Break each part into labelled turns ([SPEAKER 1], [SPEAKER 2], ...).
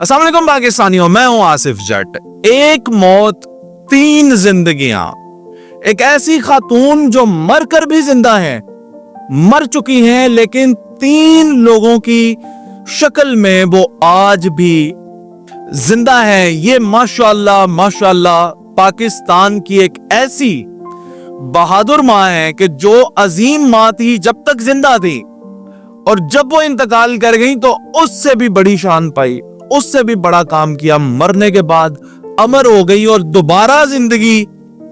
[SPEAKER 1] अस्सलाम वालेकुम पाकिस्तानियों, मैं हूं आसिफ जट। एक मौत तीन जिंदगियां। एक ऐसी खातून जो मरकर भी जिंदा है, मर चुकी हैं, लेकिन तीन लोगों की शक्ल में वो आज भी जिंदा है। ये माशाअल्लाह माशाअल्लाह पाकिस्तान की एक ऐसी बहादुर माँ है कि जो अजीम माँ थी जब तक जिंदा थी, और जब वो इंतकाल कर गई तो उससे भी बड़ी शान पाई, उससे भी बड़ा काम किया। मरने के बाद अमर हो गई और दोबारा जिंदगी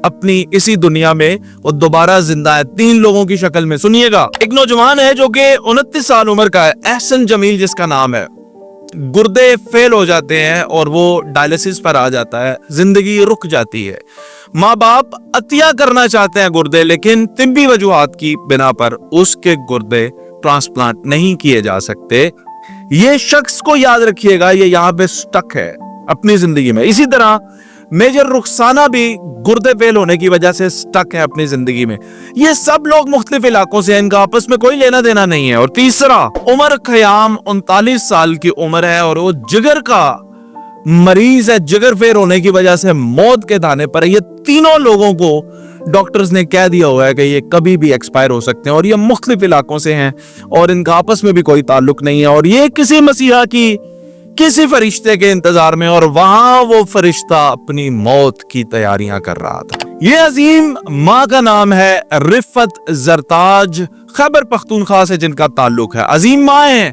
[SPEAKER 1] अपनी इसी दुनिया में वो दोबारा जिंदा है, तीन लोगों की शक्ल में। सुनिएगा, एक नौजवान है जो कि 29 साल उम्र का है, एहसन जमील जिसका नाम है। गुर्दे फेल हो जाते हैं और वो डायलिसिस पर आ जाता है, जिंदगी रुक जाती है। माँ बाप अतिया करना चाहते हैं गुर्दे, लेकिन तिब्बी वजूहात की बिना पर उसके गुर्दे ट्रांसप्लांट नहीं किए जा सकते। ये शख्स को याद रखिएगा, ये यहाँ पे स्टक है अपनी जिंदगी में। इसी तरह मेजर रुखसाना भी गुर्दे फेल होने की वजह से स्टक है अपनी जिंदगी में। ये सब लोग मुख्तलिफ इलाकों से, इनका आपस में कोई लेना देना नहीं है। और तीसरा, उमर खयाम 39 साल की उम्र है और वो जिगर का मरीज है, जिगर फेल होने की वजह से मौत के दाने पर है। ये तीनों लोगों को डॉक्टर्स ने कह दिया हुआ है कि ये कभी भी एक्सपायर हो सकते हैं, और ये मुख्तलिफ इलाकों से हैं और इनका आपस में भी कोई ताल्लुक नहीं है। और ये किसी मसीहा की किसी फरिश्ते के इंतजार में, और वहां वो फरिश्ता अपनी मौत की तैयारियां कर रहा था। ये अजीम माँ का नाम है रिफत जरताज, खैबर पख्तूनख्वा से जिनका ताल्लुक है। अजीम माँ है,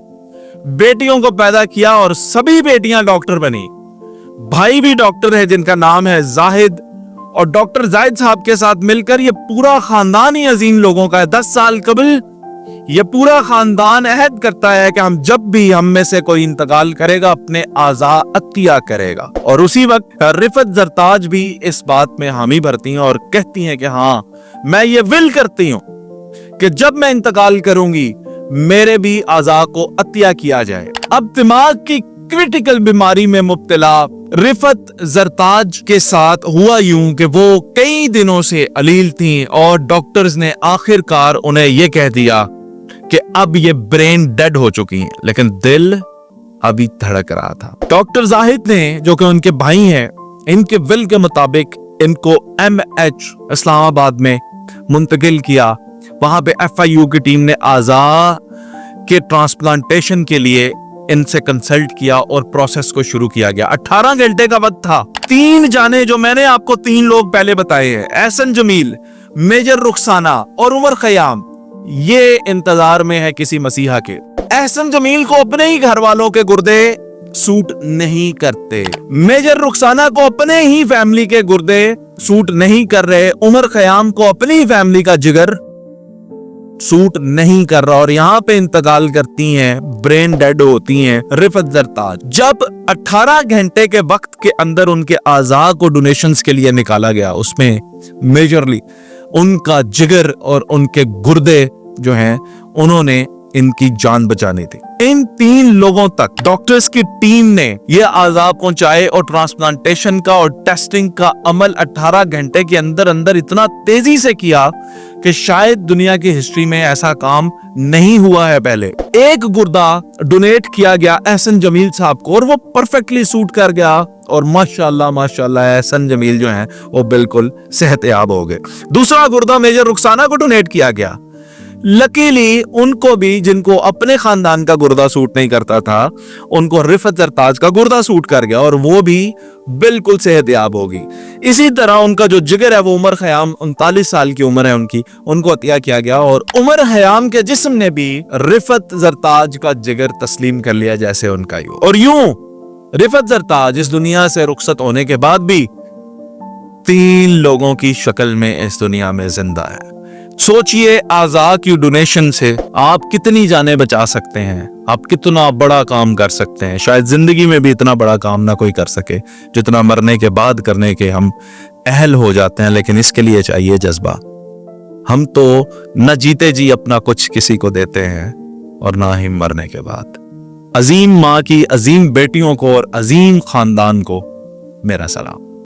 [SPEAKER 1] बेटियों को पैदा किया और सभी बेटियां डॉक्टर बनी। भाई भी डॉक्टर है जिनका नाम है जाहिद, और डॉक्टर जाहिद साहब के साथ मिलकर ये पूरा खानदान ही अजीम लोगों का है। 10 साल कबल ये पूरा खानदान अहद करता है कि हम जब भी हम में से कोई इंतकाल करेगा अपने आज़ा अतिया करेगा। और उसी वक्त रिफत जरताज भी इस बात में हामी भरती हैं और कहती हैं कि हाँ, मैं ये विल करती हूँ कि जब मैं इंतकाल करूंगी मेरे भी आज़ा को अतिया किया जाए। अब दिमाग की क्रिटिकल बीमारी में मुब्तला रिफत जरताज के साथ हुआ यूं कि वो कई दिनों से अलील थीं और डॉक्टर्स ने आखिरकार उन्हें यह कह दिया कि अब ये ब्रेन डेड हो चुकी हैं, लेकिन दिल अभी धड़क रहा था। डॉक्टर जाहिद ने, जो कि उनके भाई हैं, इनके विल के मुताबिक इनको MH इस्लामाबाद में मुंतकिल किया। वहां पे FIU की टीम ने आज़ा के ट्रांसप्लांटेशन के लिए इनसे कंसल्ट किया और प्रोसेस को शुरू किया गया। 18 घंटे का वक्त था। तीन जाने जो मैंने आपको तीन लोग पहले बताए हैं, एहसन जमील, मेजर रुखसाना और उमर खयाम, ये इंतजार में है किसी मसीहा के। एहसन जमील को अपने ही घर वालों के गुर्दे सूट नहीं करते, मेजर रुखसाना को अपने ही फैमिली के गुर्दे सूट नहीं कर रहे, उमर खयाम को अपनी ही फैमिली का जिगर सूट नहीं कर रहा, और यहां पे इंतकाल करती हैं, ब्रेन डेड होती हैं रिफत जरताज। जब 18 घंटे के वक्त के अंदर उनके आज़ा को डोनेशंस के लिए निकाला गया, उसमें मेजरली उनका जिगर और उनके गुर्दे जो हैं उन्होंने इनकी जान बचानी थी। इन तीन लोगों तक डॉक्टर्स की टीम ने ये आज़ा पहुंचाए और ट्रांसप्लांटेशन का और टेस्टिंग का अमल 18 घंटे के अंदर अंदर इतना तेजी से किया कि शायद दुनिया की हिस्ट्री में ऐसा काम नहीं हुआ है पहले। एक गुर्दा डोनेट किया गया एहसन जमील साहब को और वो परफेक्टली सूट कर गया, और माशाल्लाह माशाल्लाह एहसन जमील जो हैं वो बिल्कुल सेहतयाब हो गए। दूसरा गुर्दा मेजर रुखसाना को डोनेट किया गया। लकीली उनको भी, जिनको अपने खानदान का गुर्दा सूट नहीं करता था, उनको रिफत जरताज का गुर्दा सूट कर गया और वो भी बिल्कुल सेहतयाब होगी। इसी तरह उनका जो जिगर है, वो उमर खयाम 39 साल की उम्र है उनकी, उनको अतिया किया गया, और उमर खयाम के जिस्म ने भी रिफत जरताज का जिगर तस्लीम कर लिया जैसे उनका यूं। और यूं रिफत जरताज इस दुनिया से रुखसत होने के बाद भी तीन लोगों की शक्ल में इस दुनिया में जिंदा है। सोचिए, आज़ा की डोनेशन से आप कितनी जानें बचा सकते हैं, आप कितना बड़ा काम कर सकते हैं। शायद जिंदगी में भी इतना बड़ा काम ना कोई कर सके जितना मरने के बाद करने के हम अहल हो जाते हैं, लेकिन इसके लिए चाहिए जज्बा। हम तो न जीते जी अपना कुछ किसी को देते हैं और ना ही मरने के बाद। अजीम माँ की अजीम बेटियों को और अजीम खानदान को मेरा सलाम।